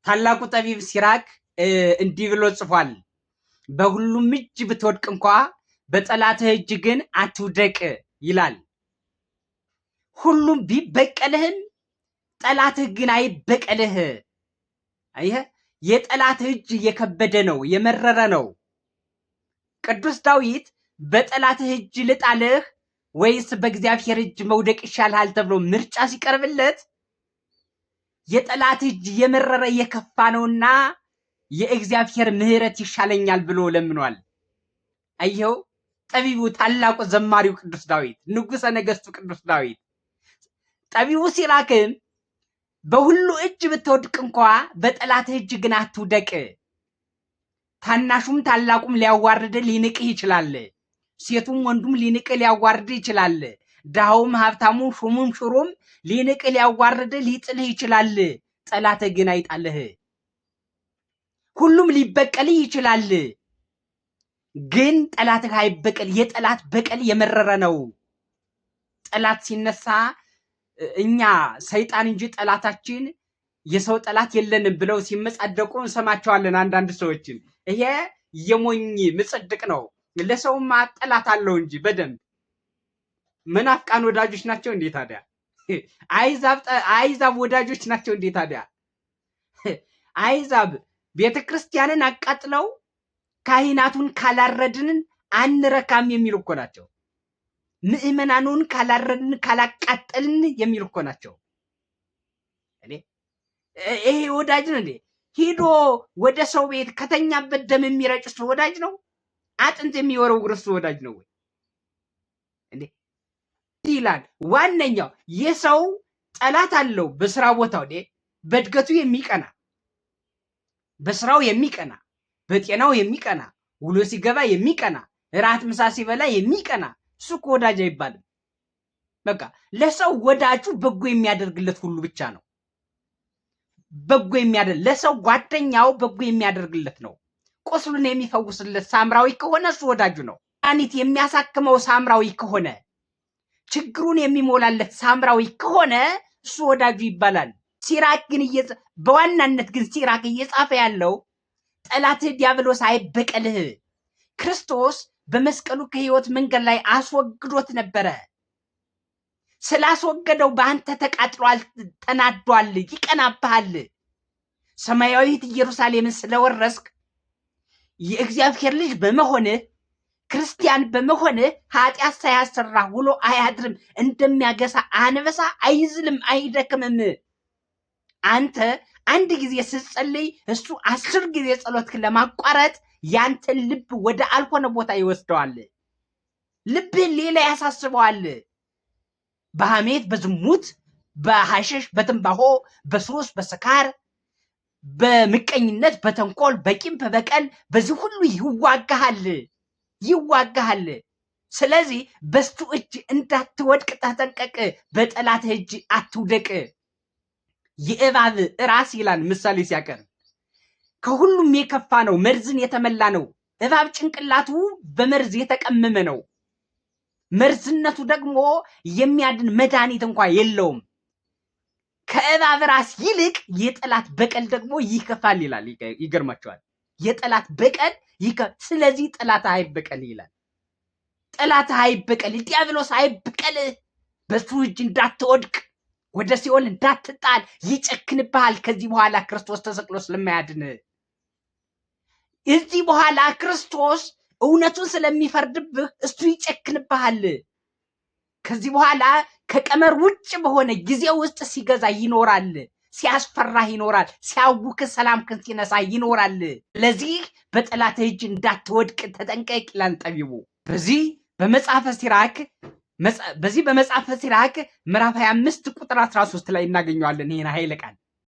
ታላቁ ጠቢብ ሲራክ እንዲህ ብሎ ጽፏል። በሁሉም እጅ ብትወድቅ እንኳ በጠላትህ እጅ ግን አትውደቅ ይላል። ሁሉም ቢበቀልህም ጠላትህ ግን አይበቀልህ። አየህ፣ የጠላትህ እጅ የከበደ ነው፣ የመረረ ነው። ቅዱስ ዳዊት በጠላትህ እጅ ልጣልህ ወይስ በእግዚአብሔር እጅ መውደቅ ይሻልሃል ተብሎ ምርጫ ሲቀርብለት የጠላት እጅ የመረረ የከፋ ነውና የእግዚአብሔር ምሕረት ይሻለኛል ብሎ ለምኗል። አየው ጠቢቡ ታላቁ ዘማሪው ቅዱስ ዳዊት፣ ንጉሠ ነገሥቱ ቅዱስ ዳዊት። ጠቢቡ ሲራክም በሁሉ እጅ ብትወድቅ እንኳ በጠላትህ እጅ ግን አትውደቅ። ታናሹም ታላቁም ሊያዋርድህ ሊንቅህ ይችላል። ሴቱም ወንዱም ሊንቅህ ሊያዋርድህ ይችላል። ድሃውም ሀብታሙ ሹሙም ሽሩም ሊንቅህ ሊያዋርድህ ሊጥልህ ይችላል። ጠላትህ ግን አይጣልህ። ሁሉም ሊበቀልህ ይችላል፣ ግን ጠላትህ አይበቀል። የጠላት በቀል የመረረ ነው። ጠላት ሲነሳ እኛ ሰይጣን እንጂ ጠላታችን የሰው ጠላት የለንም ብለው ሲመጻደቁ እንሰማቸዋለን አንዳንድ ሰዎችን። ይሄ የሞኝ ምጽድቅ ነው። ለሰውማ ጠላት አለው እንጂ በደንብ መናፍቃን ወዳጆች ናቸው እንዴ ታዲያ? አይዛብ ወዳጆች ናቸው እንዴ ታዲያ? አይዛብ ቤተክርስቲያንን አቃጥለው ካህናቱን ካላረድን አንረካም የሚሉ እኮ ናቸው። ምእመናኑን ካላረድን ካላቃጠልን የሚሉ እኮ ናቸው። ይሄ ወዳጅ ነው እንዴ? ሂዶ ወደ ሰው ቤት ከተኛበት ደም የሚረጭ እሱ ወዳጅ ነው? አጥንት የሚወረውር እሱ ወዳጅ ነው ወይ እንዴ? ይላል። ዋነኛው የሰው ጠላት አለው በስራ ቦታው በእድገቱ የሚቀና፣ በስራው የሚቀና፣ በጤናው የሚቀና፣ ውሎ ሲገባ የሚቀና፣ ራት ምሳ ሲበላ የሚቀና እሱ እኮ ወዳጅ አይባልም። በቃ ለሰው ወዳጁ በጎ የሚያደርግለት ሁሉ ብቻ ነው። በጎ የሚያደርግ ለሰው ጓደኛው በጎ የሚያደርግለት ነው። ቁስሉን የሚፈውስለት ሳምራዊ ከሆነ እሱ ወዳጁ ነው። መድኃኒት የሚያሳክመው ሳምራዊ ከሆነ፣ ችግሩን የሚሞላለት ሳምራዊ ከሆነ እሱ ወዳጁ ይባላል። ሲራክ ግን በዋናነት ግን ሲራክ እየጻፈ ያለው ጠላትህ ዲያብሎስ አይበቀልህ። ክርስቶስ በመስቀሉ ከህይወት መንገድ ላይ አስወግዶት ነበረ። ስላስወገደው በአንተ ተቃጥሏል፣ ተናዷል፣ ይቀናብሃል። ሰማያዊት ኢየሩሳሌምን ስለወረስክ የእግዚአብሔር ልጅ በመሆንህ ክርስቲያን በመሆንህ ኃጢአት ሳያሰራ ውሎ አያድርም። እንደሚያገሳ አንበሳ አይዝልም፣ አይደክምም። አንተ አንድ ጊዜ ስትጸልይ እሱ 10 ጊዜ ጸሎትክን ለማቋረጥ ያንተን ልብ ወደ አልሆነ ቦታ ይወስደዋል። ልብህን ሌላ ያሳስበዋል። በሐሜት፣ በዝሙት፣ በሐሸሽ፣ በትንባሆ፣ በሱስ፣ በስካር፣ በምቀኝነት፣ በተንኮል፣ በቂም፣ በበቀል በዚህ ሁሉ ይዋጋሃል። ስለዚህ በሱ እጅ እንዳትወድቅ ተጠንቀቅ። በጠላትህ እጅ አትውደቅ። የእባብ ራስ ይላል ምሳሌ ሲያቀርብ ከሁሉም የከፋ ነው፣ መርዝን የተመላ ነው። እባብ ጭንቅላቱ በመርዝ የተቀመመ ነው። መርዝነቱ ደግሞ የሚያድን መድኃኒት እንኳ የለውም። ከእባብ ራስ ይልቅ የጠላት በቀል ደግሞ ይከፋል ይላል። ይገርማቸዋል። የጠላት በቀል ስለዚህ ጠላት አይበቀል ይላል። ጠላት አይበቀል፣ ዲያብሎስ አይበቀል። በሱ እጅ እንዳትወድቅ፣ ወደ ሲኦል እንዳትጣል ይጨክንብሃል። ከዚህ በኋላ ክርስቶስ ተሰቅሎ ስለማያድን እዚህ በኋላ ክርስቶስ እውነቱን ስለሚፈርድብህ እሱ ይጨክንብሃል። ከዚህ በኋላ ከቀመር ውጭ በሆነ ጊዜ ውስጥ ሲገዛ ይኖራል፣ ሲያስፈራህ ይኖራል፣ ሲያውክ ሰላምክን ሲነሳ ይኖራል። ለዚህ በጠላት እጅ እንዳትወድቅ ተጠንቀቅ ይላል ጠቢቡ። በዚህ በመጽሐፈ ሲራክ ምዕራፍ 25 ቁጥር 13 ላይ እናገኘዋለን ይሄን ኃይለ ቃል።